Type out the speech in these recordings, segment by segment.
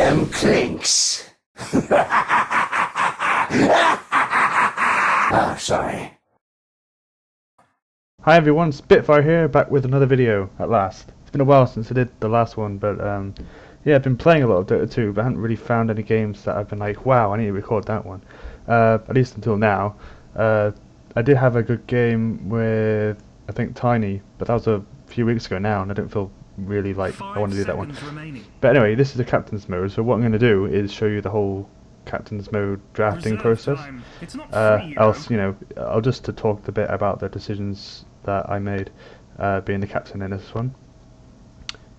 am Clinkz. Oh, sorry. Hi everyone, Spitfire here, back with another video at last. It's been a while since I did the last one, but yeah, I've been playing a lot of Dota 2, but I haven't really found any games that I've been like, wow, I need to record that one. At least until now. I did have a good game with, I think, Tiny, but that was a few weeks ago now, and I don't feel really like I want to do that one. But anyway, this is the Captain's Mode, so what I'm going to do is show you the whole Captain's Mode drafting process. Else, you know, I'll just to talk a bit about the decisions that I made being the captain in this one.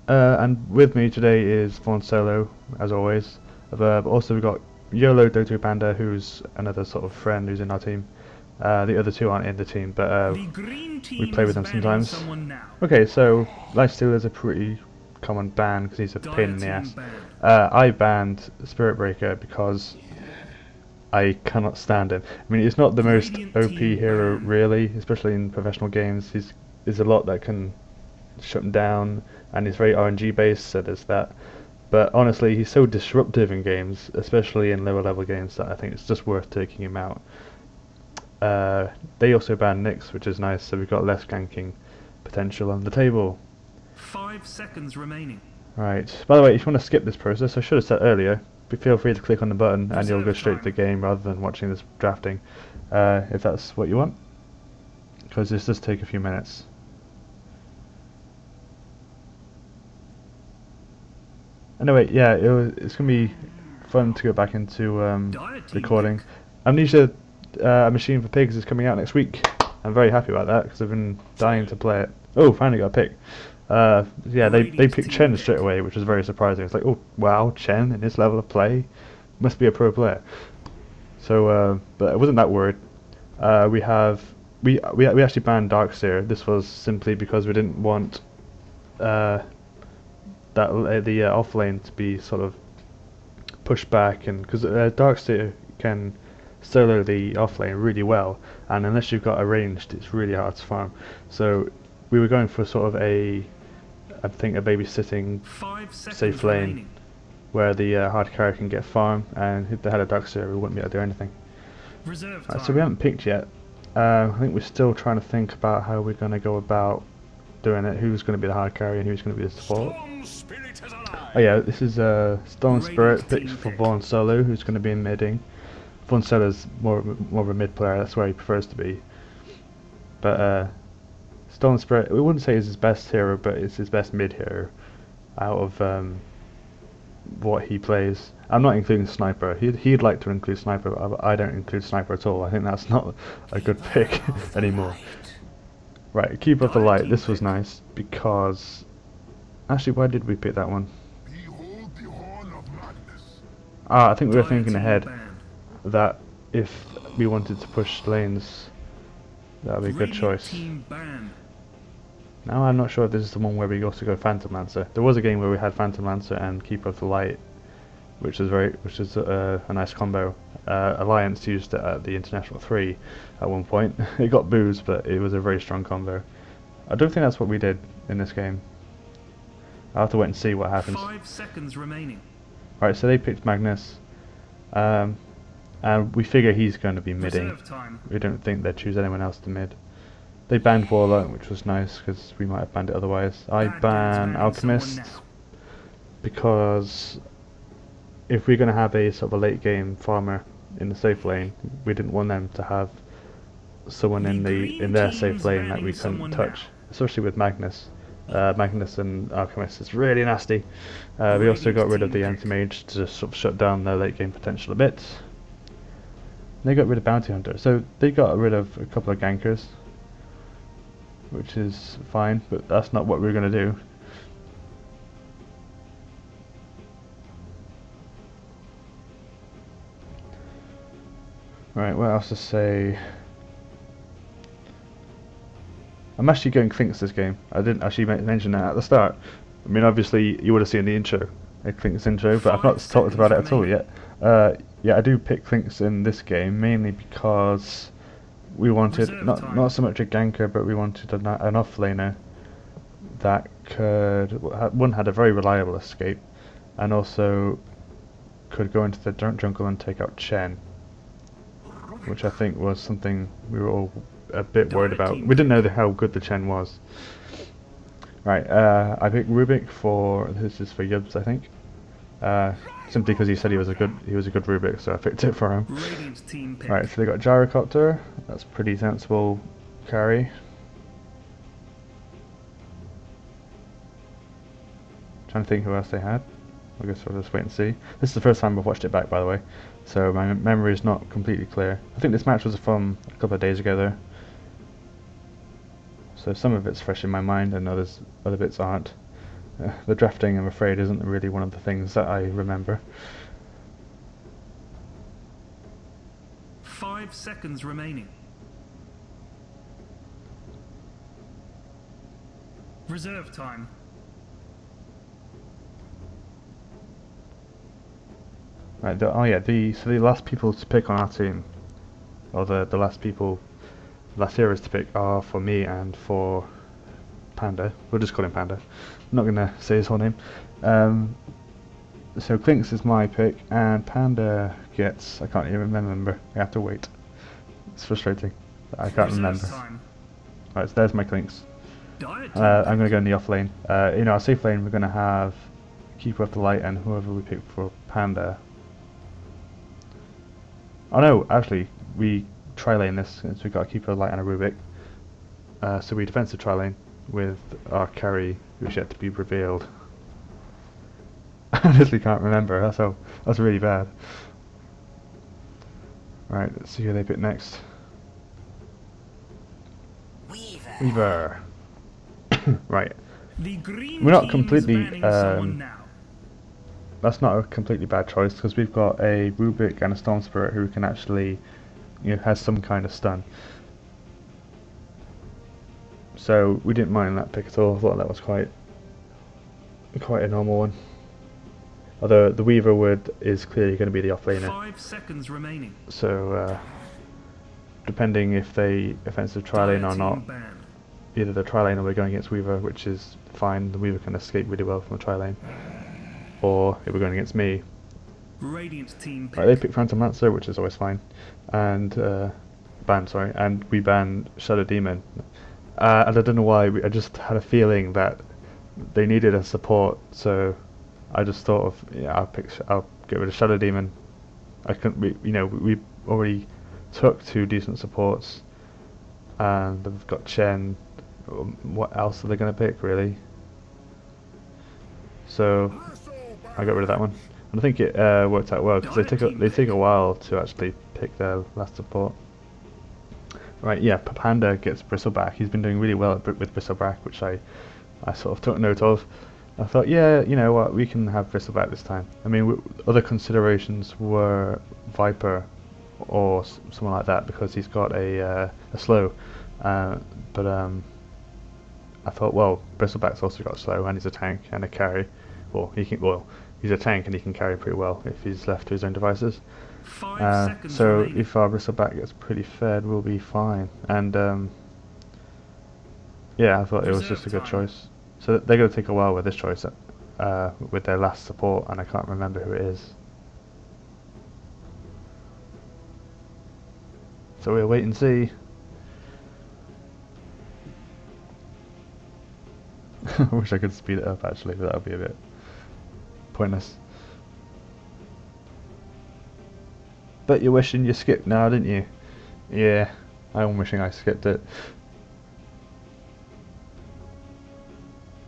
And with me today is Vaughn Solo, as always. But also we've got YOLO Dota Panda, who's another sort of friend who's in our team. The other two aren't in the team, but we play with them sometimes. Okay, so Lifesteal is a pretty common ban because he's a pain in the ass. I banned Spirit Breaker because I cannot stand him. I mean, he's not the most OP hero really, especially in professional games. There's a lot that can shut him down, and he's very RNG based, so there's that. But honestly, he's so disruptive in games, especially in lower level games, that I think it's just worth taking him out. They also banned Nyx, which is nice, so we've got less ganking potential on the table. 5 seconds remaining. Right, by the way, if you want to skip this process, I should have said earlier, feel free to click on the button and you'll go straight to the game rather than watching this drafting, if that's what you want, because this does take a few minutes. Anyway, yeah, it's going to be fun to go back into recording. Amnesia Machine for Pigs is coming out next week. I'm very happy about that because I've been dying to play it. Oh, finally got a pick. Yeah, they picked Chen straight away, which was very surprising. It's like, oh wow, Chen in this level of play must be a pro player. So, but I wasn't that worried. We actually banned Darkseer. This was simply because we didn't want the off lane to be sort of pushed back, and because Darkseer can solo the off lane really well, and unless you've got a ranged, it's really hard to farm. So we were going for sort of I think a babysitting safe lane where the hard carry can get farm, and if they had a Darkseer we wouldn't be able to do anything. Right, so we haven't picked yet. I think we're still trying to think about how we're going to go about doing it, who's going to be the hard carry and who's going to be the support. Oh yeah, this is Storm Spirit picked for Vaughn Solo, who's going to be in midding. Vaughn Solo's more of a mid player, that's where he prefers to be. But Storm Spirit, we wouldn't say is his best hero, but it's his best mid hero out of what he plays. I'm not including Sniper. He'd like to include Sniper, but I don't include Sniper at all. I think that's not a good pick anymore. Right, Keeper of the Light. This was nice because actually, why did we pick that one? I think we were thinking ahead that if we wanted to push lanes, that would be a good choice. Now I'm not sure if this is the one where we also go Phantom Lancer. There was a game where we had Phantom Lancer and Keeper of the Light, which is a nice combo. Alliance used it at the International 3 at one point. It got boozed, but it was a very strong combo. I don't think that's what we did in this game. I'll have to wait and see what happens. 5 seconds remaining. Right, so they picked Magnus, and we figure he's going to be midding. We don't think they'd choose anyone else to mid. They banned Warlock, which was nice because we might have banned it otherwise. I ban Alchemist because if we're going to have a sort of a late game farmer in the safe lane, we didn't want them to have someone in their safe lane that we couldn't touch, especially with Magnus. Magnus and Alchemist is really nasty. We also got rid of the anti-mage to just sort of shut down their late game potential a bit. They got rid of Bounty Hunter, so they got rid of a couple of gankers, which is fine, but that's not what we're going to do. Right, what else to say? I'm actually going Clinkz this game. I didn't actually mention that at the start. I mean, obviously you would have seen the intro, a Clinkz intro, but I've not talked about it at all yet. Yeah, I do pick Clinkz in this game mainly because we wanted not so much a ganker, but we wanted an offlaner that could one had a very reliable escape, and also could go into the jungle and take out Chen, which I think was something we were all a bit worried about. We didn't know how good the Chen was. Right, I picked Rubik for, this is for Yubs, I think. Simply because he said he was a good Rubik, so I picked it for him. Right, so they got Gyrocopter. That's pretty sensible carry. Trying to think who else they had. I guess we'll just wait and see. This is the first time I've watched it back, by the way, so my memory is not completely clear. I think this match was from a couple of days ago, though. So some of it's fresh in my mind, and other bits aren't. The drafting, I'm afraid, isn't really one of the things that I remember. 5 seconds remaining. Reserve time. Right. Oh yeah. So the last people to pick on our team, or the last heroes to pick are for me and for Panda. We'll just call him Panda. I'm not gonna say his whole name. So Clinkz is my pick, and Panda gets, I can't even remember. I have to wait. It's frustrating. I can't remember. Right, so there's my Clinkz. I'm gonna go in the off lane. In our safe lane, we're gonna have Keeper of the Light and whoever we pick for Panda. Oh no, actually, we tri-lane this since we got a Keeper of the Light and a Rubik. So we defensive tri-lane with our carry, who's yet to be revealed. I honestly can't remember. That's really bad. Right, let's see who they pick next. Weaver. Right. We're not completely. That's not a completely bad choice because we've got a Rubik and a Storm Spirit who can actually, has some kind of stun. So we didn't mind that pick at all. I thought that was quite a normal one. Although the Weaver is clearly going to be the offlaner. 5 seconds remaining. So depending if they offensive tri-lane or not, either the tri-lane or we're going against Weaver, which is fine. The Weaver can escape really well from the tri-lane. Or if we're going against me. Radiant team right, they pick Phantom Lancer, which is always fine. And and we ban Shadow Demon. And I don't know why, I just had a feeling that they needed a support, so I just thought of, I'll get rid of Shadow Demon. I couldn't, we already took 2 decent supports, and they've got Chen. What else are they going to pick, really? So I got rid of that one, and I think it worked out well because they take a while to actually pick their last support. Right, yeah, Panda gets Bristleback. He's been doing really well with Bristleback, which I sort of took note of. I thought, yeah, you know what, we can have Bristleback this time. I mean, other considerations were Viper or someone like that because he's got a slow. But I thought, well, Bristleback's also got slow and he's a tank and a carry. He's a tank and he can carry pretty well if he's left to his own devices. So if our Bristleback gets pretty fed, we'll be fine. And yeah, I thought it was just a good choice. So they're going to take a while with this choice, with their last support, and I can't remember who it is. So we'll wait and see. I wish I could speed it up actually, but that would be a bit pointless. Bet you're wishing you skipped now, didn't you? Yeah, I'm wishing I skipped it.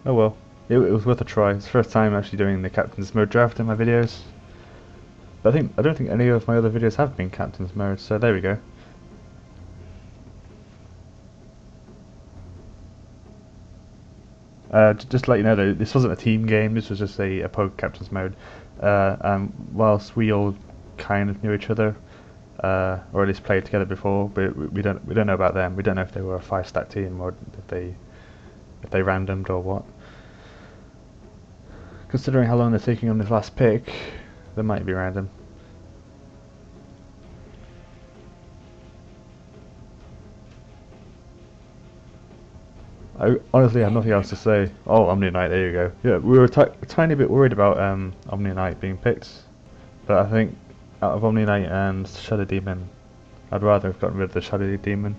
Oh well, it was worth a try. It's the first time actually doing the Captain's Mode draft in my videos. But I don't think any of my other videos have been Captain's Mode, so there we go. Just to let you know though, this wasn't a team game, this was just a Poke Captain's Mode. Whilst we all kind of knew each other, or at least played together before, but we don't know about them. We don't know if they were a 5-stack team or if they randomed or what. Considering how long they're taking on this last pick, they might be random. I honestly have nothing else to say. Oh, Omni Knight, there you go. Yeah, we were a tiny bit worried about Omni Knight being picked. But I think out of Omni Knight and Shadow Demon, I'd rather have gotten rid of the Shadow Demon.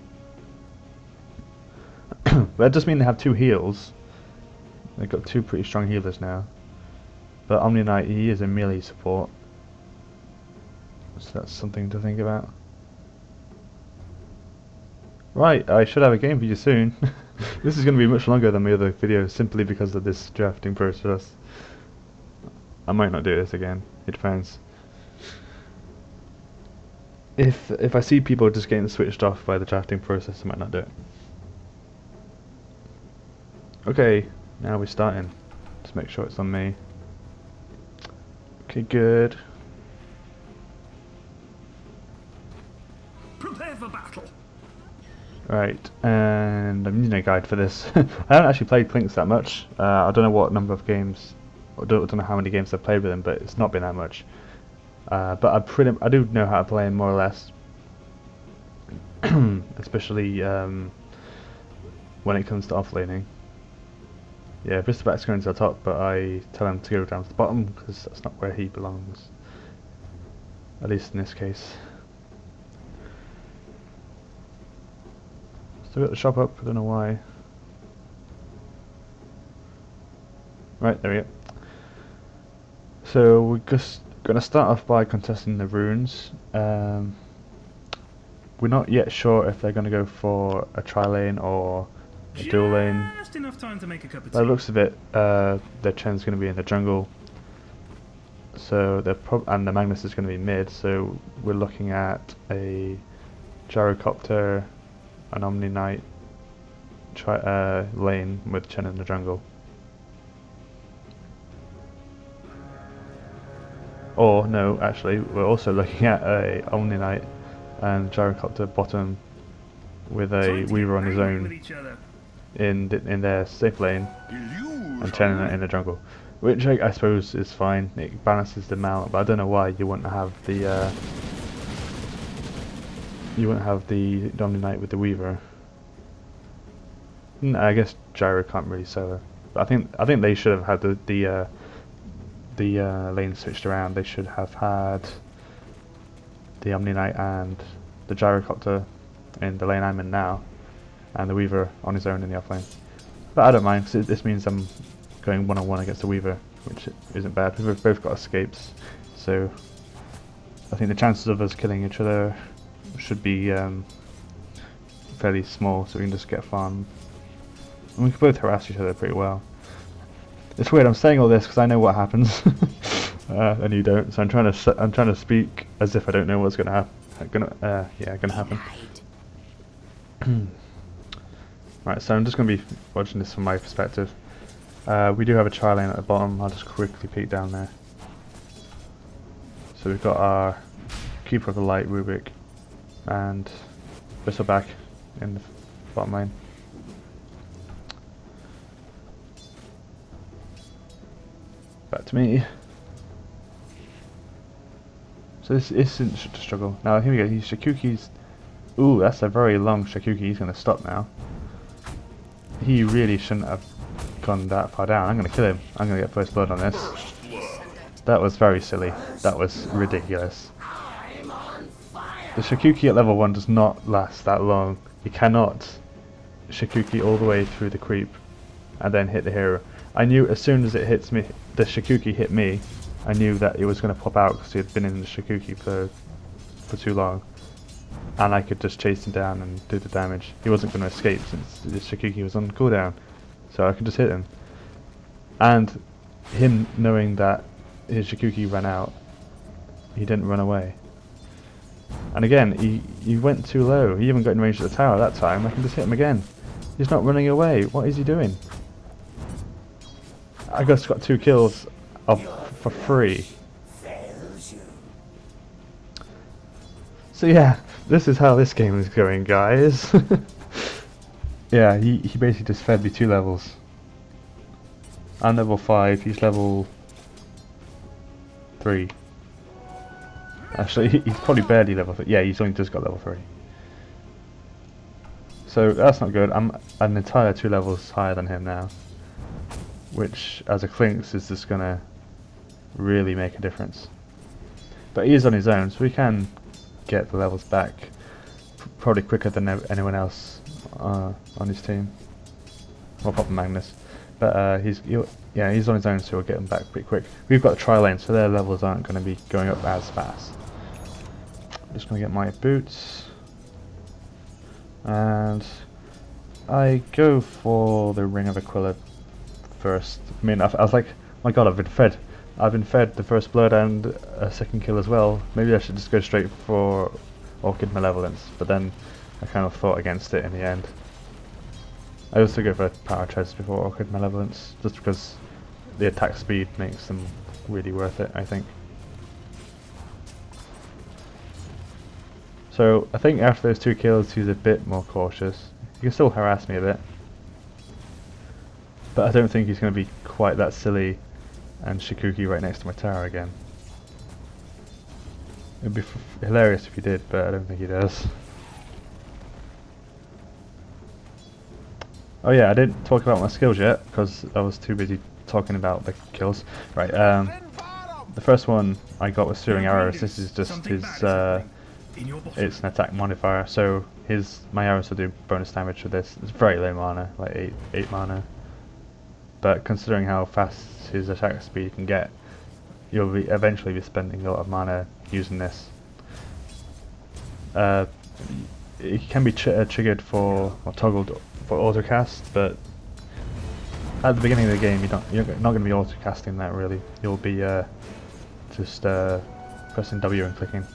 But that does mean they have 2 heals. They've got 2 pretty strong healers now. But Omni Knight, he is a melee support. So that's something to think about. Right, I should have a game for you soon. This is going to be much longer than my other videos simply because of this drafting process. I might not do this again, it depends. If I see people just getting switched off by the drafting process, I might not do it. Okay, now we're starting. Just make sure it's on me. Okay, good. Prepare for battle. Right, and I'm using a guide for this. I haven't actually played Clinkz that much. I don't know what number of games, I don't know how many games I've played with him, but it's not been that much. But I do know how to play him more or less. Especially when it comes to offlaning. Yeah, Bristleback's going to the top, but I tell him to go down to the bottom because that's not where he belongs. At least in this case. Still got the shop up, I don't know why. Right, there we go. So we're just going to start off by contesting the runes. We're not yet sure if they're going to go for a tri-lane or a dual lane. Just enough time to make a cup of tea. By the looks of it, their Chen's going to be in the jungle. So and the Magnus is going to be mid, so we're looking at a Gyrocopter, an Omni Knight lane with Chen in the jungle. Or no, actually, we're also looking at a Omni Knight and Gyrocopter bottom with a Weaver on his own in their safe lane and Chen in the jungle, which I suppose is fine. It balances them out, but I don't know why you wouldn't have the Omni Knight with the Weaver. I guess Gyro can't really solo, but I think they should have had the lane switched around. They should have had the Omni Knight and the Gyrocopter in the lane I'm in now, and the Weaver on his own in the offlane. But I don't mind, because this means I'm going one-on-one against the Weaver, which isn't bad. We've both got escapes, so I think the chances of us killing each other should be fairly small, so we can just get farm. And we can both harass each other pretty well. It's weird, I'm saying all this because I know what happens, and you don't. So I'm trying to speak as if I don't know what's gonna happen. Right, so I'm just gonna be watching this from my perspective. We do have a tri-lane at the bottom. I'll just quickly peek down there. So we've got our Keeper of the Light, Rubik, and Bristleback in the bottom lane. Back to me. So this isn't a struggle. Now here we go, he's Shakuki's... Ooh, that's a very long Shakuki, he's going to stop now. He really shouldn't have gone that far down. I'm going to kill him. I'm going to get first blood on this. That was very silly. That was ridiculous. The Shakuki at level 1 does not last that long. You cannot Shakuki all the way through the creep and then hit the hero. I knew as soon as it hits me, the Shakuki hit me, I knew that it was going to pop out because he had been in the Shakuki for too long. And I could just chase him down and do the damage. He wasn't going to escape since the Shakuki was on cooldown. So I could just hit him. And him knowing that his Shakuki ran out, he didn't run away. And again, he went too low. He even got in range of the tower that time. I can just hit him again. He's not running away. What is he doing? I just got 2 kills for free. So yeah, this is how this game is going, guys. Yeah, he basically just fed me 2 levels. I'm level 5, he's level 3. Actually, he's probably barely level 3. Yeah, he's only just got level 3. So that's not good. I'm an entire 2 levels higher than him now. Which, as a Clinkz, is just gonna really make a difference. But he is on his own, so we can get the levels back probably quicker than anyone else on his team. Well, apart from Magnus. But he's on his own, so we'll get them back pretty quick. We've got a tri-lane, so their levels aren't going to be going up as fast. I'm just going to get my boots. And I go for the Ring of Aquila first. I mean, I was like, my god, I've been fed. I've been fed the first blood and a second kill as well. Maybe I should just go straight for Orchid Malevolence, but then I kind of fought against it in the end. I also go for Power Treads before Orchid Malevolence, just because the attack speed makes them really worth it, I think. So I think after those 2 kills he's a bit more cautious. He can still harass me a bit, but I don't think he's going to be quite that silly and Shikuki right next to my tower again. It'd be hilarious if he did, but I don't think he does. Oh yeah, I didn't talk about my skills yet because I was too busy talking about the kills. Right, the first one I got was Searing Arrows. This is just his, it's an attack modifier, so my arrows will do bonus damage for this. It's very low mana, like 8 mana. But considering how fast his attack speed can get, you'll eventually be spending a lot of mana using this. It can be triggered for, or toggled for autocast, but at the beginning of the game you're not going to be autocasting that really. You'll be just pressing W and clicking.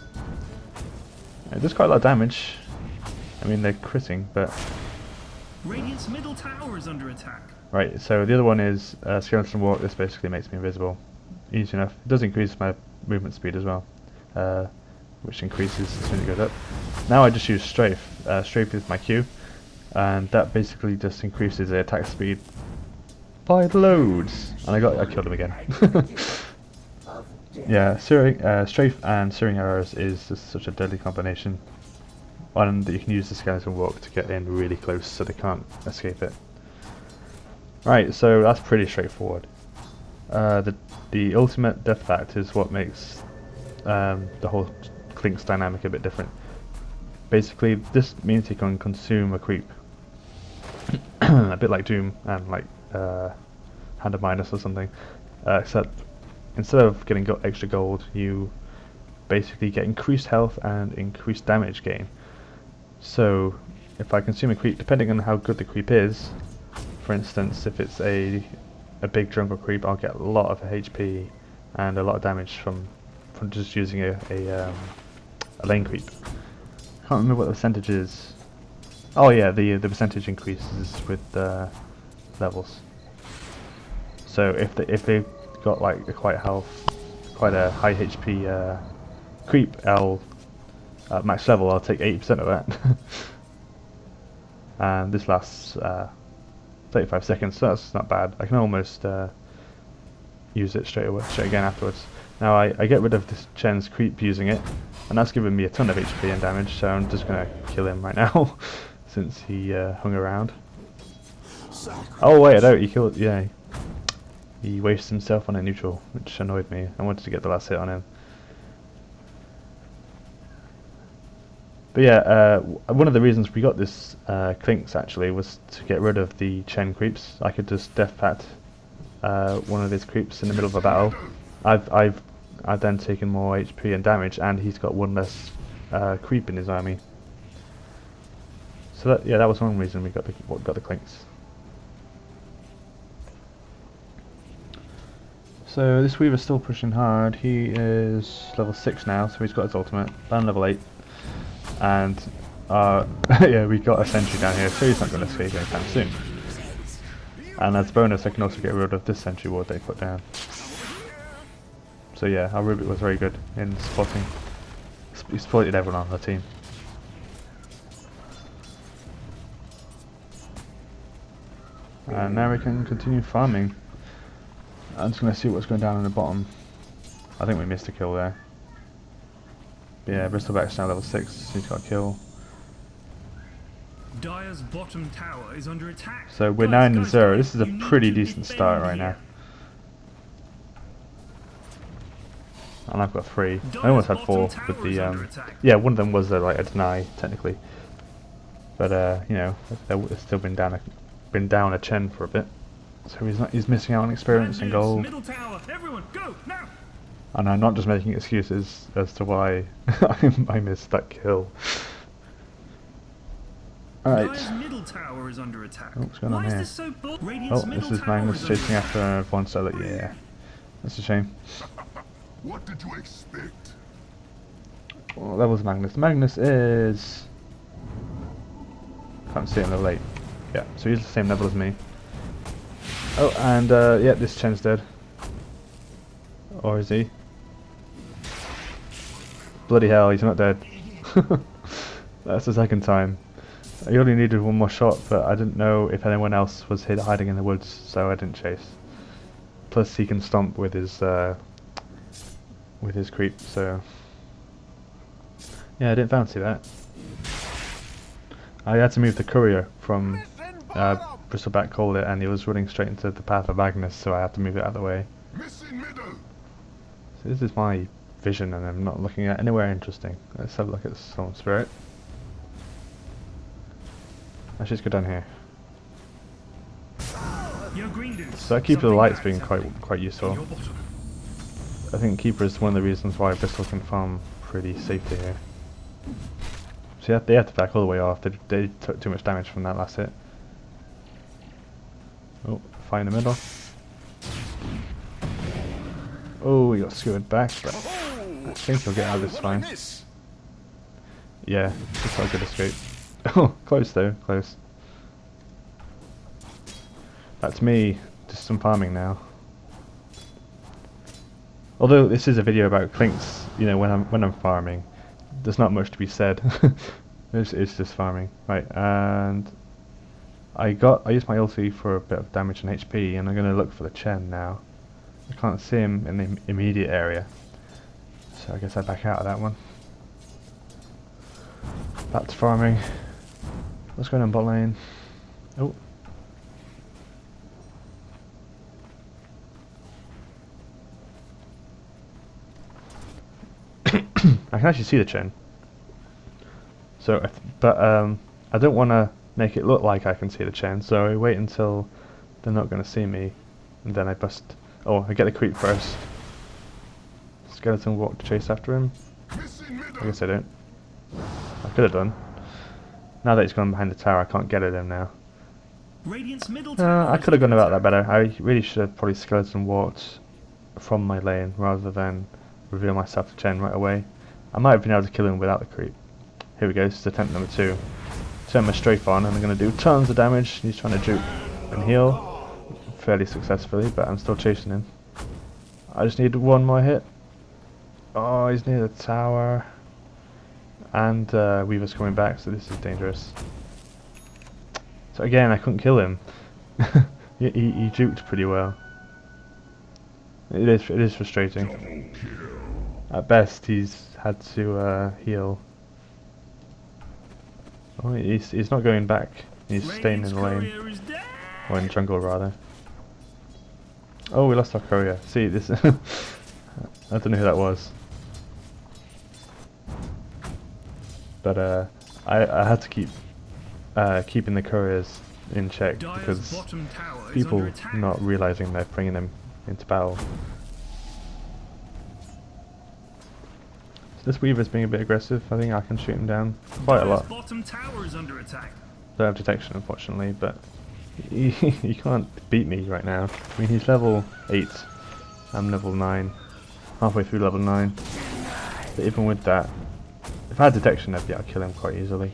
It does quite a lot of damage. I mean, they're critting, but... Radiant's middle tower is under attack. Right, so the other one is Skeleton Walk. This basically makes me invisible. Easy enough. It does increase my movement speed as well, which increases as soon as it goes up. Now I just use Strafe. Strafe is my Q, and that basically just increases the attack speed by loads. And I killed him again. Yeah, Strafe and Searing Arrows is just such a deadly combination. And you can use the Skeleton Walk to get in really close so they can't escape it. Right, so that's pretty straightforward. The ultimate death pact is what makes the whole Clinkz dynamic a bit different. Basically, this means you can consume a creep. A bit like Doom and like Hand of Midas or something. Except instead of getting extra gold, you basically get increased health and increased damage gain. So if I consume a creep, depending on how good the creep is, for instance, if it's a big jungle creep, I'll get a lot of HP and a lot of damage from just using a lane creep. I can't remember what the percentage is. Oh yeah, the percentage increases with levels. So if they've got like quite a high HP creep, at max level I'll take 80% of that. And this lasts 35 seconds, so that's not bad. I can almost use it straight again afterwards. Now I get rid of this Chen's creep using it, and that's given me a ton of HP and damage, so I'm just gonna kill him right now since he hung around. Oh wait, I don't, he killed, yeah. He wasted himself on a neutral, which annoyed me. I wanted to get the last hit on him. But yeah, one of the reasons we got this Clinkz actually was to get rid of the Chen creeps. I could just death pat one of his creeps in the middle of a battle. I've then taken more HP and damage, and he's got one less creep in his army. So that was one reason we got the Clinkz. So this Weaver's still pushing hard. He is level 6 now, so he's got his ultimate. I'm level 8. And yeah, we got a sentry down here, so he's not going to escape anytime soon. And as a bonus, I can also get rid of this sentry ward they put down. So yeah, our Rubik was very good in spotting. He spotted everyone on the team. And now we can continue farming. I'm just going to see what's going down in the bottom. I think we missed a kill there. Yeah, Bristleback's now level 6, he's got a kill. Dire's bottom tower is under attack. So we're 9-0. This is a pretty decent start right now. and I've got 3. I almost had 4 with the yeah, one of them was like a deny technically, but you know, it's still been down a Chen for a bit, so he's missing out on experience and gold. Middle tower, everyone, go now! And I'm not just making excuses as to why I missed that kill. Alright. Dire's middle tower is under attack. Oh, what's going on Why here? is this so Radiant's Oh, middle this is tower Magnus is under chasing attack. after one side. Yeah, that's a shame. What did you expect? Well, that was Magnus. Magnus is... Can't see him level 8. Yeah, so he's the same level as me. Oh, and yeah, this Chen's dead. Or is he? Bloody hell, he's not dead. That's the second time. I only needed one more shot, but I didn't know if anyone else was hiding in the woods, so I didn't chase. Plus, he can stomp with his creep, so yeah, I didn't fancy that. I had to move the courier from Bristleback called it, and he was running straight into the path of Magnus, so I had to move it out of the way. Missing middle. So this is my vision, and I'm not looking at anywhere interesting. Let's have a look at Storm Spirit. Let's just go down here. Yo, green dudes, So that keeper of the something light's bad's been happening. quite useful. Your bottom. I think keeper is one of the reasons why Bristol can farm pretty safely here. So yeah, they had to back all the way off. They took too much damage from that last hit. Oh, fire in the middle. Oh, he got skewered back, but I think he'll get out of this fine. Yeah, just got a good escape. Oh, close though, close. That's me, just some farming now. Although this is a video about Clinkz, you know, when I'm farming, there's not much to be said. it's just farming, right? And I used my ulti for a bit of damage and HP, and I'm gonna look for the Chen now. I can't see him in the immediate area, so I guess I back out of that one. Back to farming. What's going on bot lane? Oh. I can actually see the Chen. So, I don't want to make it look like I can see the Chen, so I wait until they're not going to see me, and then I bust. Oh, I get the creep first. Skeleton walk to chase after him. I guess I don't. I could have done. Now that he's gone behind the tower, I can't get at him now. Radiant's middle tower I is could have gone under about that attack. better. I really should have probably skeleton walked from my lane rather than reveal myself to Chen right away. I might have been able to kill him without the creep. Here we go, this is attempt number 2. Turn my strafe on and I'm going to do tons of damage. He's trying to juke and heal fairly successfully, but I'm still chasing him. I just need one more hit. Oh, he's near the tower. And Weaver's coming back, so this is dangerous. So again, I couldn't kill him. he juked pretty well. It is frustrating. At best, he's had to heal. Oh, he's not going back. He's staying in the lane. Or in jungle, rather. Oh, we lost our courier. See, this... I don't know who that was. But I had to keep keeping the couriers in check Dire's because bottom tower is people under attack. not realizing they're bringing them into battle. So this Weaver's being a bit aggressive. I think I can shoot him down quite a Dire's lot. bottom tower is under attack. Don't have detection, unfortunately, but he can't beat me right now. I mean, he's level 8. I'm level 9. Halfway through level 9. But even with that, if I had detection, I'd be able to kill him quite easily.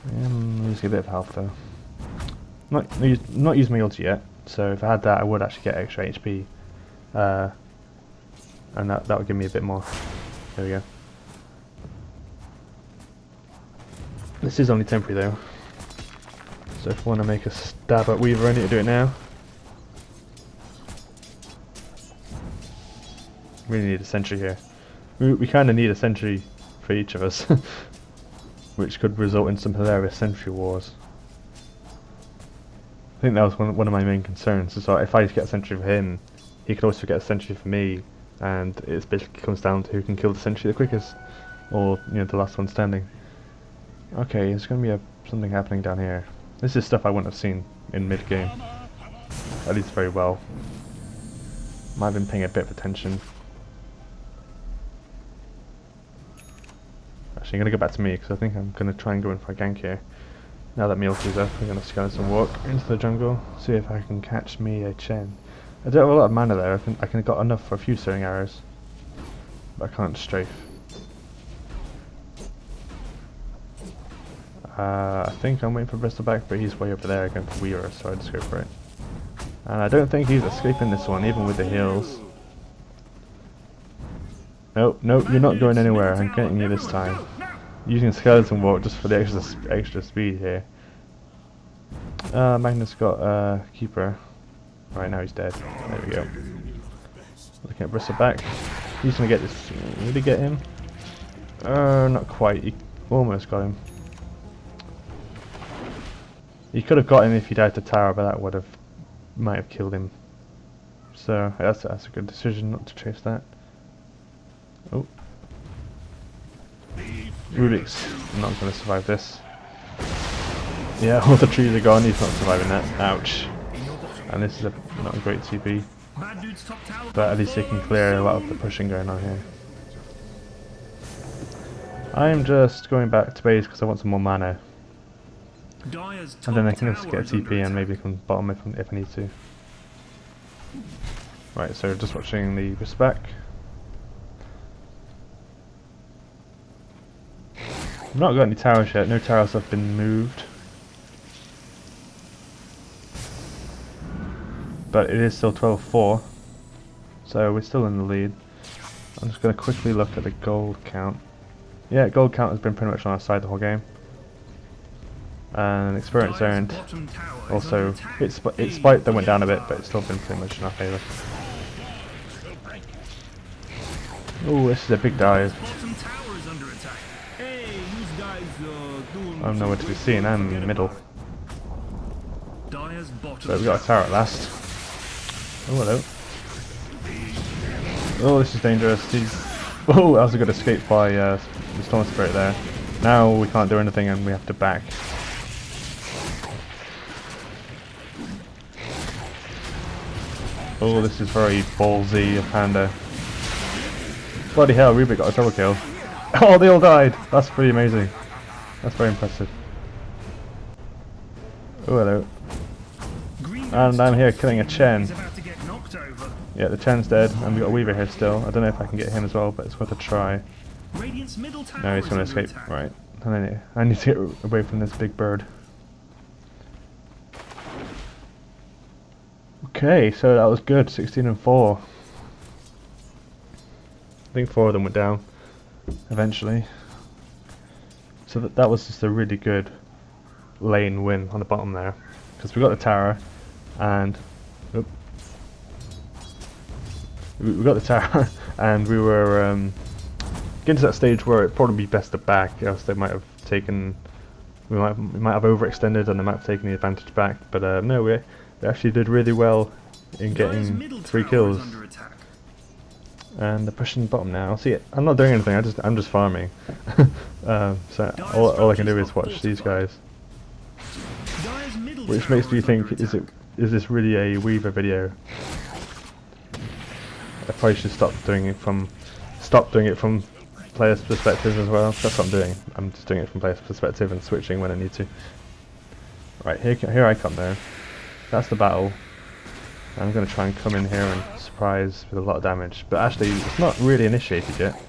I'm losing a bit of health though. Not using my ulti yet, so if I had that, I would actually get extra HP, and that would give me a bit more. There we go. This is only temporary though, so if I want to make a stab at Weaver, I need to do it now. Really need a sentry here. We kind of need a sentry for each of us, which could result in some hilarious sentry wars. think that was one of my main concerns. So if I get a sentry for him, he could also get a sentry for me, and it basically comes down to who can kill the sentry the quickest, or the last one standing. Okay, there's going to be something happening down here. This is stuff I wouldn't have seen in mid game, at least very well. Might have been paying a bit of attention. Actually, I'm going to go back to me because I think I'm going to try and go in for a gank here. Now that Milky's up, I'm going to skeleton walk into the jungle, see if I can catch me a Chen. I don't have a lot of mana there. I can got enough for a few throwing arrows, but I can't strafe. I think I'm waiting for Bristol back, but he's way over there going for Weaver, so I just go for it. And I don't think he's escaping this one, even with the heals. Nope, nope, you're not going anywhere. I'm getting you this time. Using skeleton walk just for the extra speed here. Magnus got Keeper. Right now he's dead. There we go. Looking at Bristol back. He's gonna get this. Did he get him? Not quite. He almost got him. He could have got him if he died to tower, but that might have killed him. So that's a good decision not to chase that. Oh, Rubik's not going to survive this. Yeah, all the trees are gone. He's not surviving that. Ouch. And this is not a great TP, but at least he can clear a lot of the pushing going on here. I am just going back to base because I want some more mana. And then I can just get a TP and maybe come bottom if I need to. Right, so just watching the wrist back. I've not got any towers yet, no towers have been moved. But it is still 12-4, so we're still in the lead. I'm just going to quickly look at the gold count. Yeah, gold count has been pretty much on our side the whole game. And experience earned, also, its spike that went down a bit, but it's still been pretty much in our favour. Oh, this is a big dive. I'm nowhere to be seen, I'm in the middle. But we got a tower at last. Oh, hello. Oh, this is dangerous. Oh, that was a good escape by the Storm Spirit there. Now we can't do anything and we have to back. Oh, this is very ballsy of Panda. Bloody hell, Rubik got a double kill. Oh, they all died! That's pretty amazing. That's very impressive. Oh, hello. And I'm here killing a Chen. Yeah, the Chen's dead, and we've got a Weaver here still. I don't know if I can get him as well, but it's worth a try. No, he's going to escape. Right. I need to get away from this big bird. Okay, so that was good. 16-4. I think 4 of them went down eventually. So that was just a really good lane win on the bottom there, because we got the tower, and we got the tower, and we were getting to that stage where it'd probably be best to back, else they might have taken, we might have overextended and they might have taken the advantage back. But no, we actually did really well in getting 3 kills. And they're pushing bottom now. See, I'm not doing anything. I'm just farming. So all I can do is watch these guys, which makes me think: is this really a Weaver video? I probably should stop doing it from player's perspective as well. That's what I'm doing. I'm just doing it from player's perspective and switching when I need to. Right, here I come now. That's the battle. I'm going to try and come in here and surprise with a lot of damage, but actually it's not really initiated yet.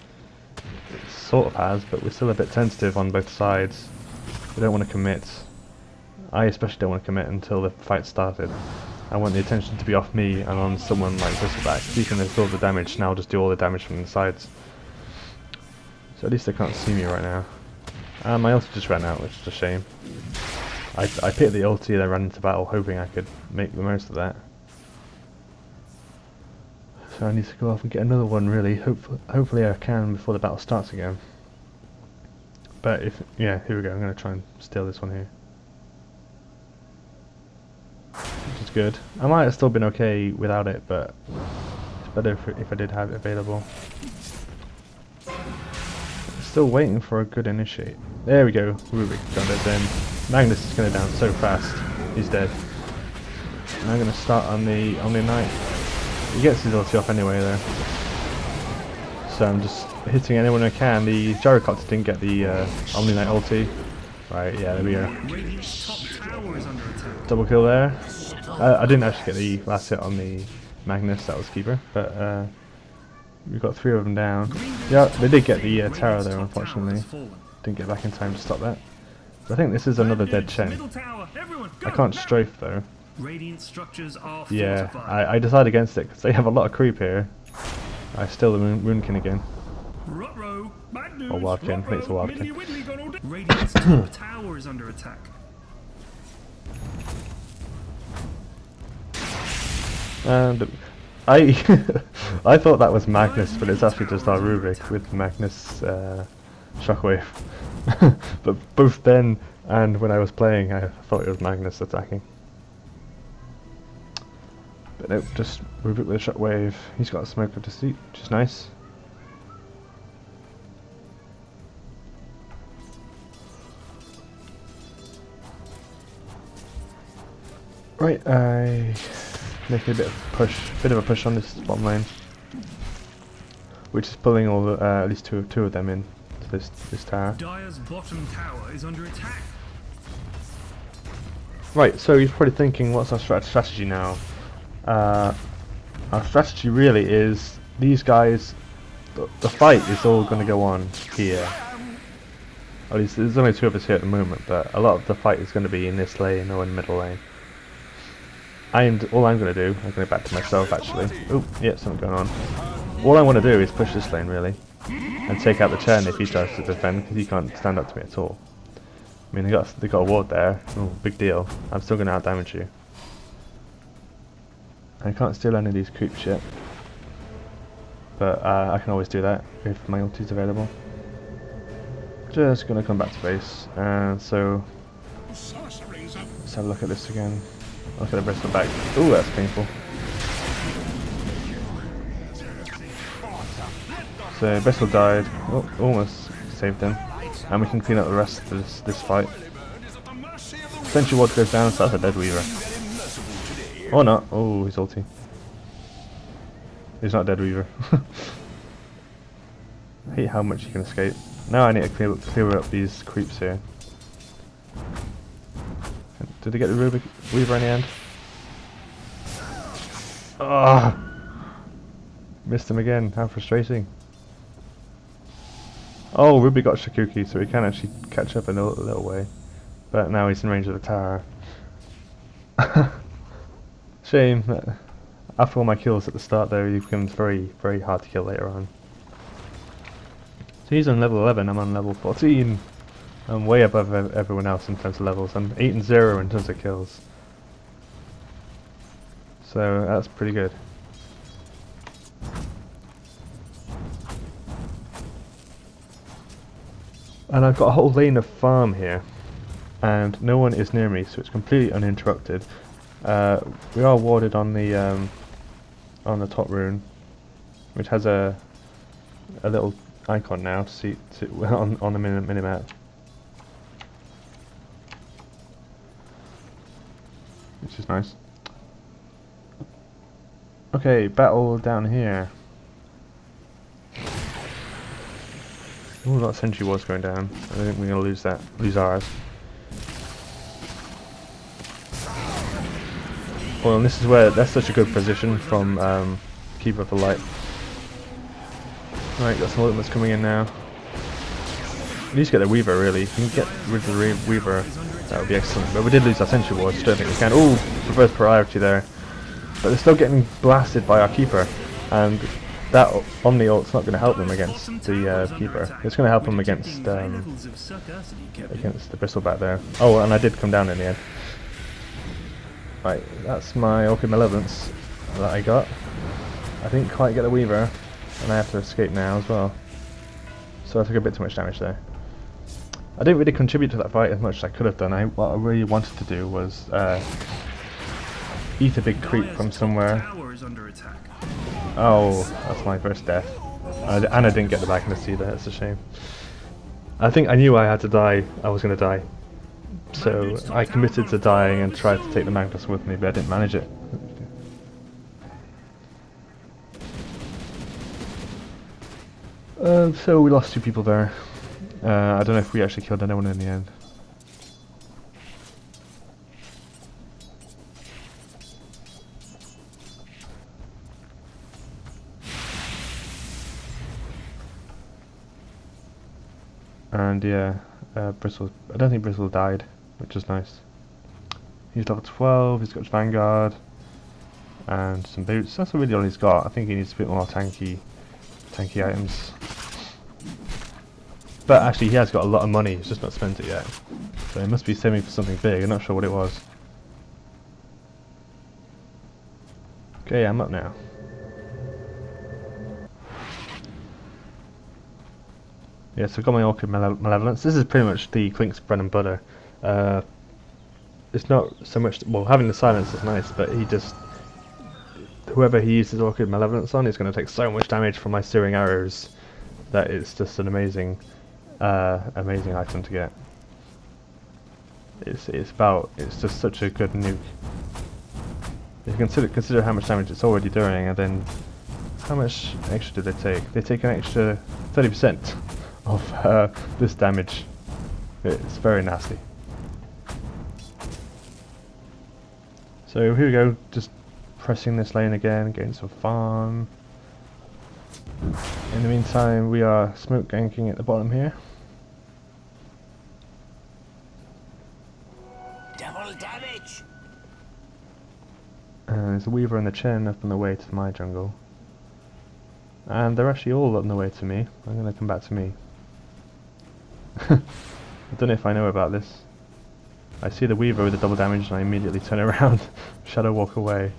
It sort of has, but we're still a bit tentative on both sides. We don't want to commit. I especially don't want to commit until the fight started. I want the attention to be off me and on someone like Bristleback. He can absorb the damage, now I'll just do all the damage from the sides. So at least they can't see me right now. And my ulti just ran out, which is a shame. I picked the ulti and then ran into battle hoping I could make the most of that. So I need to go off and get another one really. Hopefully I can before the battle starts again. But yeah, here we go. I'm going to try and steal this one here. good. I might have still been okay without it, but it's better if I did have it available. Still waiting for a good initiate. There we go. Rubik got it then. Magnus is going down so fast. He's dead. And I'm going to start on the Knight. He gets his ulti off anyway though. So I'm just hitting anyone I can. The Gyrocopter didn't get the Omni Knight ulti. Right, yeah, there we go. Radiant's top tower is under attack. Double kill there. I didn't actually get the last hit on the Magnus, that was keeper, but we've got 3 of them down. Yeah, they did get the tower there, unfortunately. Didn't get back in time to stop that. But I think this is another dead Chen. Middle tower, everyone, go, I can't go. strafe though. Radiant structures are Yeah, fortified. I decided against it because they have a lot of creep here. I steal the Runekin again. Ruh-roh, bad news, Or Wildkin, I think it's a ruh-roh, Wildkin. widdly-widdly gone all day. Radiant's top tower is under attack. And I I thought that was Magnus, but it's actually just our Rubik with Magnus Shockwave. But both then and when I was playing, I thought it was Magnus attacking. But nope, just Rubik with a Shockwave. He's got a Smoke of Deceit, which is nice. Right, I making a bit of a push on this bottom lane, which is pulling all the at least two of them in to this tower. Dire's bottom tower is under attack. Right, so you're probably thinking, what's our strategy now? Our strategy really is these guys. The fight is all going to go on here. At least there's only 2 of us here at the moment, but a lot of the fight is going to be in this lane or in the middle lane. All I'm going to do, I'm going back to myself actually. Oh, yeah, something going on. All I want to do is push this lane really, and take out the Chen if he tries to defend, because he can't stand up to me at all. I mean, they got a ward there. Oh, big deal. I'm still going to outdamage you. I can't steal any of these creeps yet, but I can always do that if my ulti's available. Just going to come back to base, and so let's have a look at this again. Look at the Bristol back. Ooh, that's painful. So Bristol died. Oh, almost saved him. And we can clean up the rest of this fight. Sentry Ward goes down, so that's a dead Weaver. Or not. Oh, he's ulti. He's not a dead Weaver. I hate how much he can escape. Now I need to clear up these creeps here. Did they get the Weaver in the end? Ah! Missed him again, how frustrating. Oh, Ruby got Shikuki, so he can actually catch up in a little way. But now he's in range of the tower. Shame. After all my kills at the start there, he becomes very, very hard to kill later on. So he's on level 11, I'm on level 14. I'm way above everyone else in terms of levels. I'm 8 and 0 in terms of kills. So that's pretty good. And I've got a whole lane of farm here, and no one is near me, so it's completely uninterrupted. We are warded on the top rune, which has a little icon now to see on the minimap. Which is nice. Okay, battle down here. Ooh, that sentry was going down. I think we're gonna lose ours. Well, and this is where that's such a good position from Keeper of the Light. Right, got some ultimates coming in now. We need to get the Weaver really. If we can get rid of the Weaver, that would be excellent. But we did lose our Sentry Ward, so I don't think we can. Ooh, reverse priority there. But they're still getting blasted by our Keeper, and that Omni ult's not going to help them against the Keeper. It's going to help them against the Bristleback there. Oh, and I did come down in the end. Right, that's my Orchid Malevolence that I got. I didn't quite get the Weaver, and I have to escape now as well. So I took a bit too much damage there. I didn't really contribute to that fight as much as I could have done. What I really wanted to do was eat a big creep Dire's from top somewhere. tower is under attack. Oh, that's my first death. And I didn't get the back in the sea there, that's a shame. I think I knew I had to die, I was going to die. So I committed to dying and tried to take the Magnus with me, but I didn't manage it. So we lost 2 people there. I don't know if we actually killed anyone in the end. And yeah, Bristle. I don't think Bristle died, which is nice. He's level 12. He's got Vanguard and some boots. That's really all he's got. I think he needs a bit more tanky items. But actually, he has got a lot of money. He's just not spent it yet. So he must be saving for something big. I'm not sure what it was. Okay, I'm up now. Yeah, so I've got my Orchid Malevolence. This is pretty much the Clinkz bread and butter. It's not so much, well, having the silence is nice, but he just, whoever he uses Orchid Malevolence on is going to take so much damage from my searing arrows that it's just an amazing item to get. It's just such a good nuke. You consider how much damage it's already doing, and then how much extra do they take? They take an extra 30% of this damage. It's very nasty. So here we go, just pressing this lane again, getting some farm. In the meantime, we are smoke ganking at the bottom here. Double damage. There's a Weaver and the Chen up on the way to my jungle. And they're actually all on the way to me. I'm going to come back to me. I don't know if I know about this. I see the Weaver with the double damage and I immediately turn around, shadow walk away.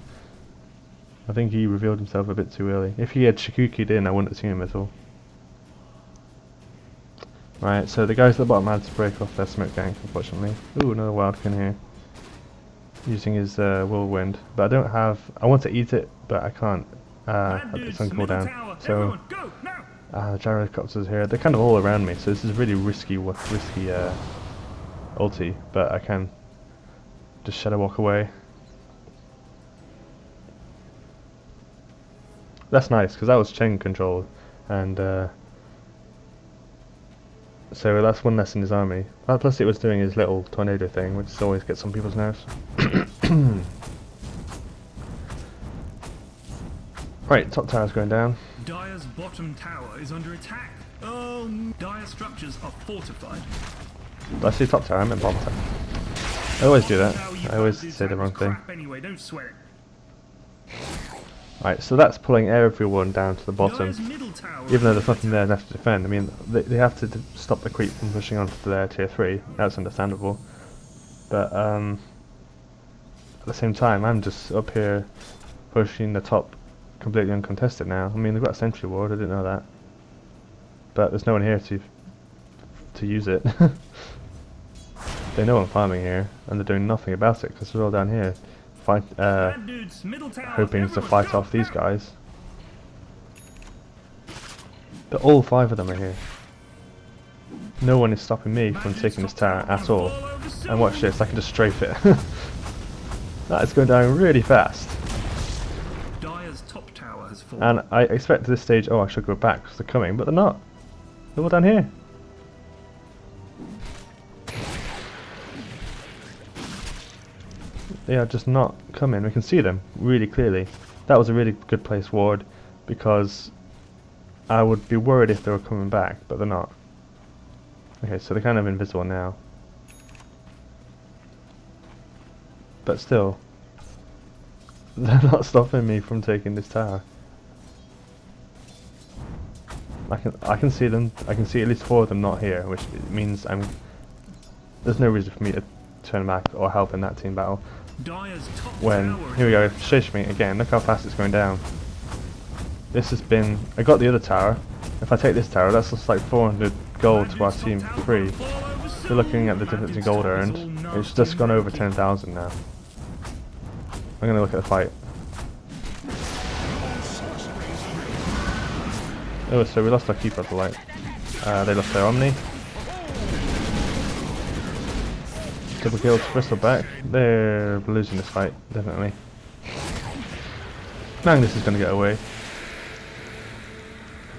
I think he revealed himself a bit too early. If he had Shikuki'd in, I wouldn't have seen him at all. Right, so the guys at the bottom had to break off their smoke gank, unfortunately. Ooh, another Wildkin here. Using his Whirlwind. But I don't have... I want to eat it, but I can't. It's on cooldown. So, gyrocopters here. They're kind of all around me, so this is really risky ulti, but I can just shadow walk away. That's nice, because that was Chen controlled, and so that's one less in his army. Plus it was doing his little tornado thing, which always gets on people's nerves. Right, top tower's going down. Dire's bottom tower is under attack. Dire structures are fortified. Did I see top tower? I meant bottom tower. I always do that. Tower you I always guys say the did wrong was thing. crap anyway, don't sweat it. Right, so that's pulling everyone down to the bottom. Dire's middle tower Even though there's nothing there left to defend. I mean, they have to stop the creep from pushing on to their tier 3. That's understandable. But at the same time, I'm just up here pushing the top completely uncontested now. I mean, they've got a sentry ward, I didn't know that. But there's no one here to use it. They know I'm farming here, and they're doing nothing about it because they're all down here hoping to fight off these guys. But all 5 of them are here. No one is stopping me from taking this tower at all. And watch this, I can just strafe it. That is going down really fast. Dire's top tower has fallen. And I expect at this stage, oh, I should go back because they're coming, but they're not. They're all down here. They are just not coming. We can see them really clearly. That was a really good place ward, because I would be worried if they were coming back, but they're not. Okay, so they're kind of invisible now. But still, they're not stopping me from taking this tower. I can see them. I can see at least 4 of them not here, which means there's no reason for me to turn back or help in that team battle. Dire's top When tower here we go, Shish me again. Look how fast it's going down. This has been. I got the other tower. If I take this tower, that's just like 400 gold to our team for free. We're looking at the difference in gold earned. It's just gone over 10,000 now. I'm gonna look at the fight. Oh, so we lost our keeper of the light. They lost their Omni. Double kill to Bristol back. They're losing this fight, definitely. Magnus is going to get away.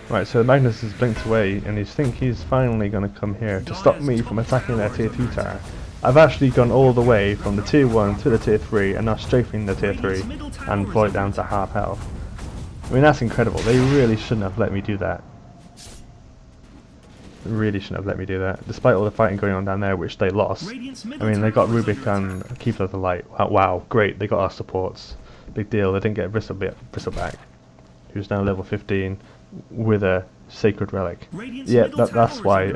Right, so Magnus has blinked away, and he's finally going to come here to stop me from attacking their tier 2 tower. I've actually gone all the way from the tier 1 to the tier 3, and now strafing the tier 3, and brought it down to half health. I mean, that's incredible. They really shouldn't have let me do that. Really shouldn't have let me do that, despite all the fighting going on down there, which they lost. I mean, they got Rubik and Keeper of the Light. Wow, great, they got our supports. Big deal. They didn't get Bristle back, who's now level 15 with a Sacred Relic. Yeah, that's why.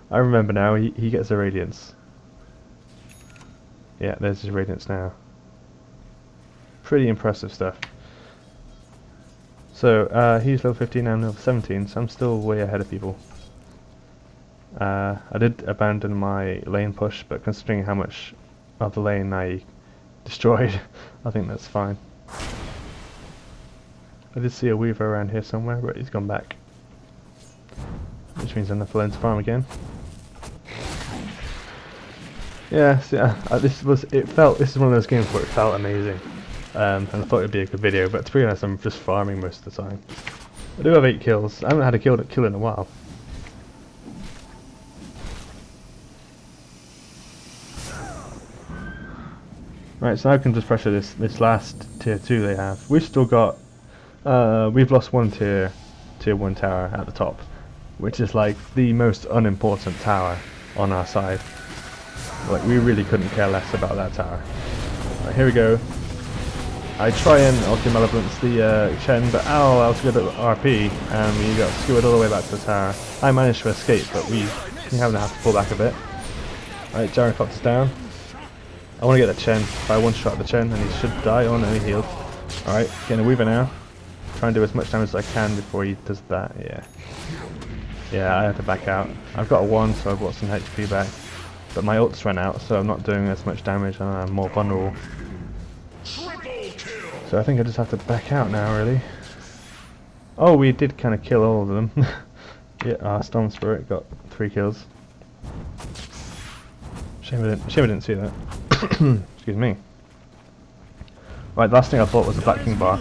I remember now, he gets a Radiance. Yeah, there's his Radiance now. Pretty impressive stuff. So, he's level 15, I'm level 17, so I'm still way ahead of people. I did abandon my lane push, but considering how much of the lane I destroyed, I think that's fine. I did see a Weaver around here somewhere, but he's gone back. Which means I'm going to fall into farm again. Yeah, so this is one of those games where it felt amazing. And I thought it'd be a good video, but to be honest, I'm just farming most of the time. I do have 8 kills. I haven't had a kill in a while. Right, so now I can just pressure this last tier 2 they have. We've still got, we've lost one tier 1 tower at the top, which is like the most unimportant tower on our side. Like, we really couldn't care less about that tower. Right, here we go. I try and ulti malevolence the Chen, but ow, I was good at RP, and we got skewered all the way back to the tower. I managed to escape, but we have to pull back a bit. Right, Gyrocopter's down. I want to get the Chen. If I one-shot the Chen, and he should die. Oh no, he healed. Alright, getting a Weaver now. Try and do as much damage as I can before he does that. Yeah, I have to back out. I've got a 1, so I've got some HP back. But my ult's ran out, so I'm not doing as much damage, and I'm more vulnerable. So I think I just have to back out now, really. Oh, we did kind of kill all of them. Yeah, our Storm Spirit got 3 kills. Shame I didn't see that. Excuse me. Right, the last thing I thought was the Black King bar.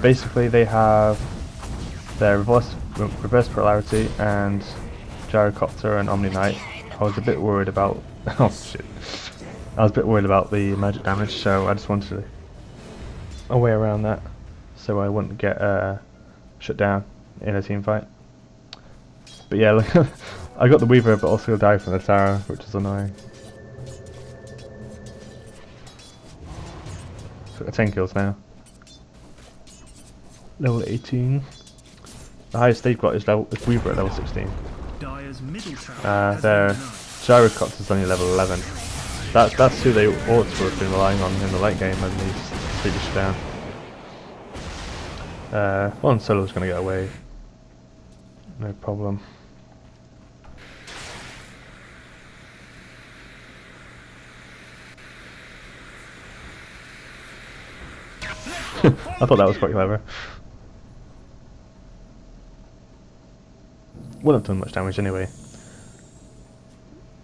Basically, they have their reverse polarity and Gyrocopter and Omni Knight. I was a bit worried about. Oh shit! I was a bit worried about the magic damage, so I just wanted a way around that, so I wouldn't get shut down in a team fight. But yeah, look, I got the Weaver, but also died from the tower, which is annoying. So 10 kills now. Level 18. The highest they've got is Weaver at level 16. Their Gyrocopter's only level 11. That's who they ought to have been relying on in the late game, and he's completely shut down. One solo's going to get away. No problem. I thought that was quite clever. Wouldn't have done much damage anyway.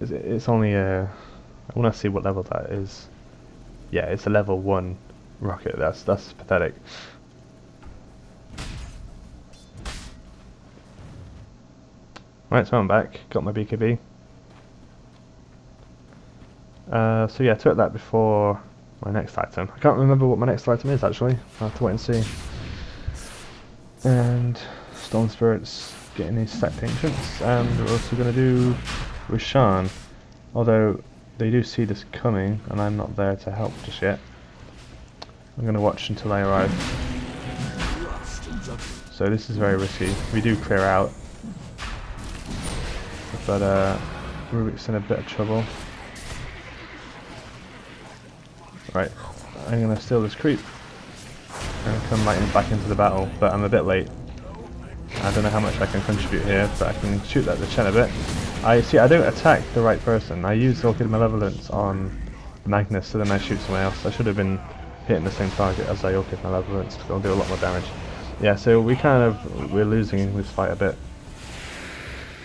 It's only I want to see what level that is. Yeah, it's a level 1 rocket. That's pathetic. Right, so I'm back. Got my BKB. So yeah, I took that before my next item. I can't remember what my next item is actually. I'll have to wait and see. And Storm Spirit's getting his stacked ancients, and we're also going to do Roshan. Although they do see this coming, and I'm not there to help just yet. I'm going to watch until I arrive. So this is very risky. We do clear out, but Rubik's in a bit of trouble. Right, I'm going to steal this creep and come right back into the battle, but I'm a bit late. I don't know how much I can contribute here, but I can shoot at the Chen a bit. I don't attack the right person. I use Orchid Malevolence on Magnus, so then I shoot someone else. I should have been hitting the same target as I if my level, it's going to do a lot more damage. Yeah, so we're losing in this fight a bit.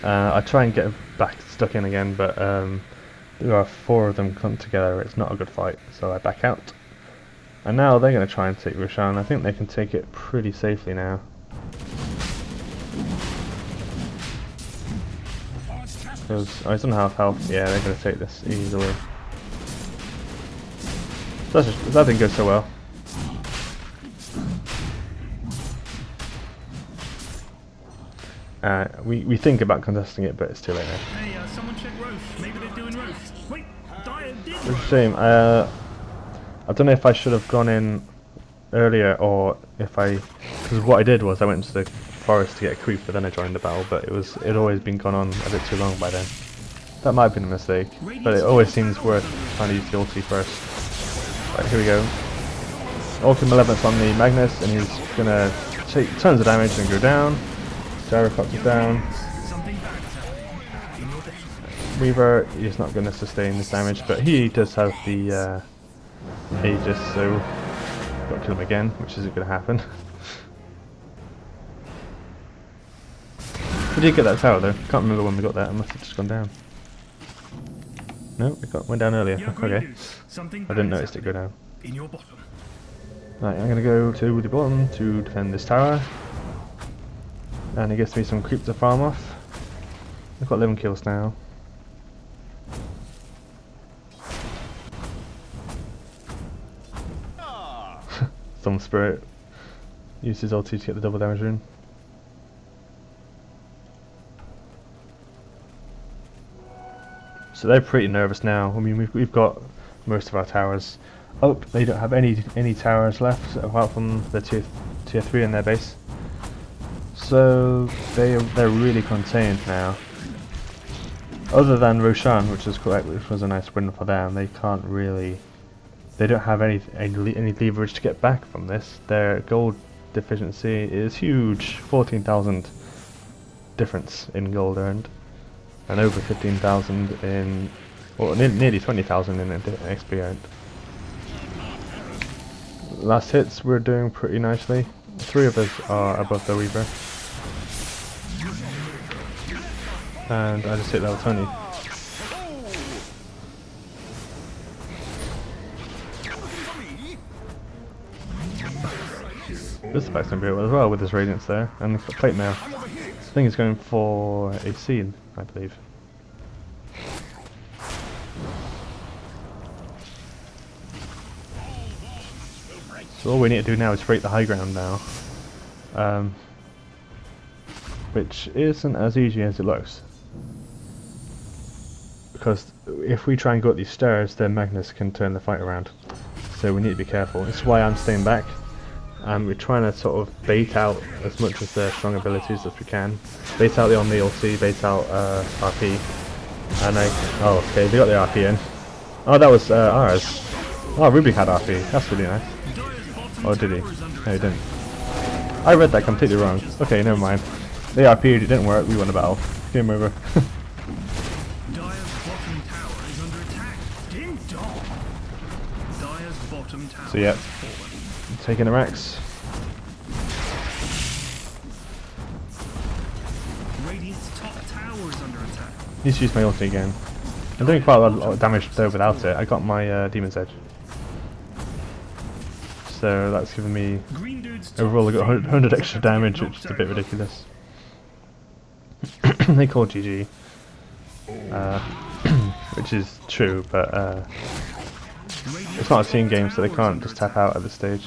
I try and get back stuck in again, but there are 4 of them come together. It's not a good fight, so I back out. And now they're going to try and take Roshan. I think they can take it pretty safely now. Because he's on half health. Yeah, they're going to take this easily. So that didn't go so well. We think about contesting it, but it's too late now. Hey, someone check Roche. Maybe they're doing Roche. Wait, Dire did It's a shame. I don't know if I should have gone in earlier or if because what I did was I went into the forest to get a creep, but then I joined the battle. But it'd always been gone on a bit too long by then. That might have been a mistake, but it always seems worth trying to use the ulti first. Right, here we go. Ulti Malevolence on the Magnus, and he's gonna take tons of damage and go down. Gyrocopter's down. Weaver is not going to sustain this damage, but he does have the Aegis, so got to kill him again, which isn't going to happen. We did get that tower though. Can't remember when we got that. It must have just gone down. No, it went down earlier. Okay, I didn't notice it go down. Right, I'm going to go to the bottom to defend this tower. And it gets me some creep to farm off. I've got 11 kills now. Some spirit uses ulti to get the double damage rune. So they're pretty nervous now. I mean, we've got most of our towers. Oh, they don't have any towers left apart from the tier 3 in their base. So they're really contained now. Other than Roshan, which was a nice win for them, they can't really. They don't have any leverage to get back from this. Their gold deficiency is huge, 14,000 difference in gold earned, and over 15,000 in, well, nearly 20,000 in XP earned. Last hits we're doing pretty nicely. 3 of us are above the Weaver. And I just hit level 20. This effect's going to be as well with his radiance there, and the plate mail. I think he's going for AC, I believe. So all we need to do now is break the high ground now. Which isn't as easy as it looks. Because if we try and go up these stairs, then Magnus can turn the fight around. So we need to be careful. This is why I'm staying back. We're trying to sort of bait out as much of their strong abilities as we can. Bait out the on the ulti, bait out RP. And oh, okay, they got the RP in. Oh, that was ours. Oh, Ruby had RP. That's really nice. Oh, did he? No, he didn't. I read that completely wrong. Okay, never mind. The RP, it didn't work. We won the battle. Game over. So yeah, taking the racks. Need to use my ulti again. I'm doing quite a lot of damage though without it. I got my Demon's Edge. So that's given me overall I got 100 extra damage, which is a bit ridiculous. They call GG. Which is true, but it's not a team game, so they can't just tap out at this stage.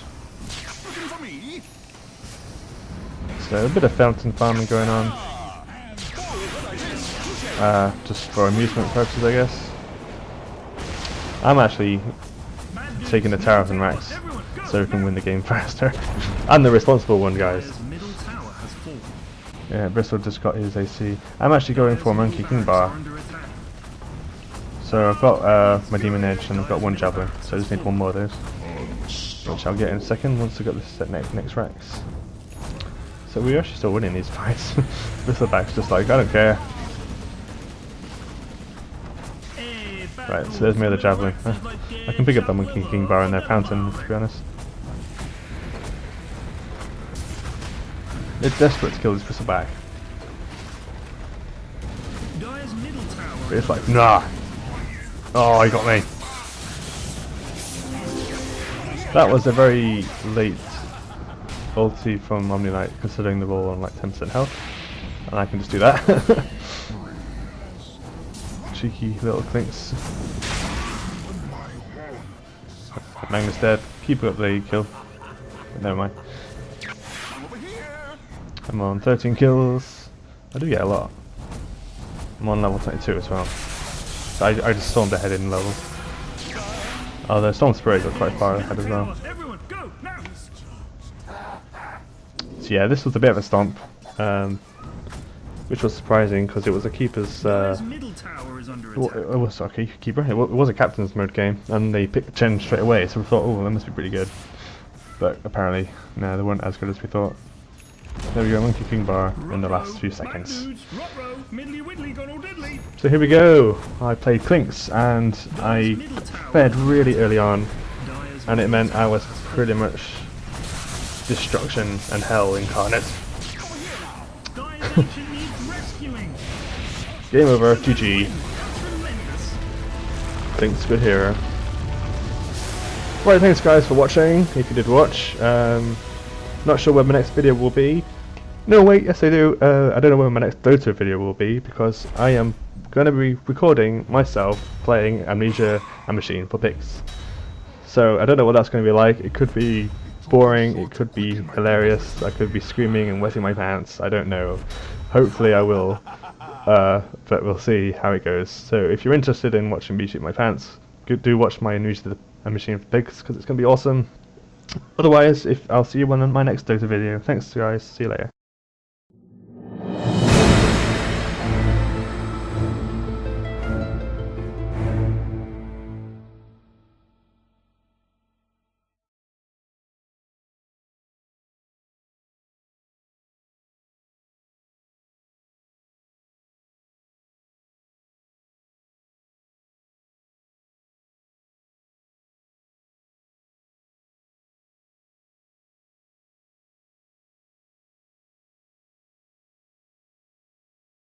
So a bit of fountain farming going on. Just for amusement purposes, I guess. I'm actually taking the towers and racks so we can win the game faster. I'm the responsible one, guys. Yeah, Bristol just got his AC. I'm actually going for a Monkey King Bar. So I've got my Demon Edge and I've got 1 Javelin, so I just need 1 more of those. Which I'll get in a second once I got this set next racks. So we're actually still winning these fights. Bristleback's just like, I don't care. Right, so there's my other javelin. I can pick up the Monkey King bar in their fountain, to be honest. They're desperate to kill this crystal back. Dire's middle tower. But it's like, nah! Oh, he got me! That was a very late ulti from Omni-Knight, considering they're all on like 10% health. And I can just do that. Cheeky little Clinkz. Magnus dead. Keep up the kill. But never mind. I'm on 13 kills. I do get a lot. I'm on level 22 as well. So I just stormed ahead in level. Oh, the Storm Spray got quite far ahead as well. Everyone, go now. So yeah, this was a bit of a stomp. Which was surprising because it was a keeper's. Dire's middle tower is under attack. It was okay, keeper. It was a captain's mode game, and they picked Chen straight away. So we thought, oh, that must be pretty good. But apparently, no, they weren't as good as we thought. There we go, Monkey King bar in the last few seconds. So here we go. I played Clinkz, and I fed really early on, and it meant I was pretty much destruction and hell incarnate. Game over, GG. Clinkz, good hero. Right, thanks guys for watching, if you did watch. Not sure where my next video will be. No, wait, yes I do. I don't know where my next Dota video will be, because I am going to be recording myself playing Amnesia and Machine for pics. So I don't know what that's going to be like. It could be boring, it could be hilarious, I could be screaming and wetting my pants, I don't know. Hopefully I will, but we'll see how it goes. So if you're interested in watching me shoot my pants, do watch my Amnesia and Machine for pics, because it's going to be awesome. Otherwise, I'll see you on my next Dota video. Thanks guys, see you later.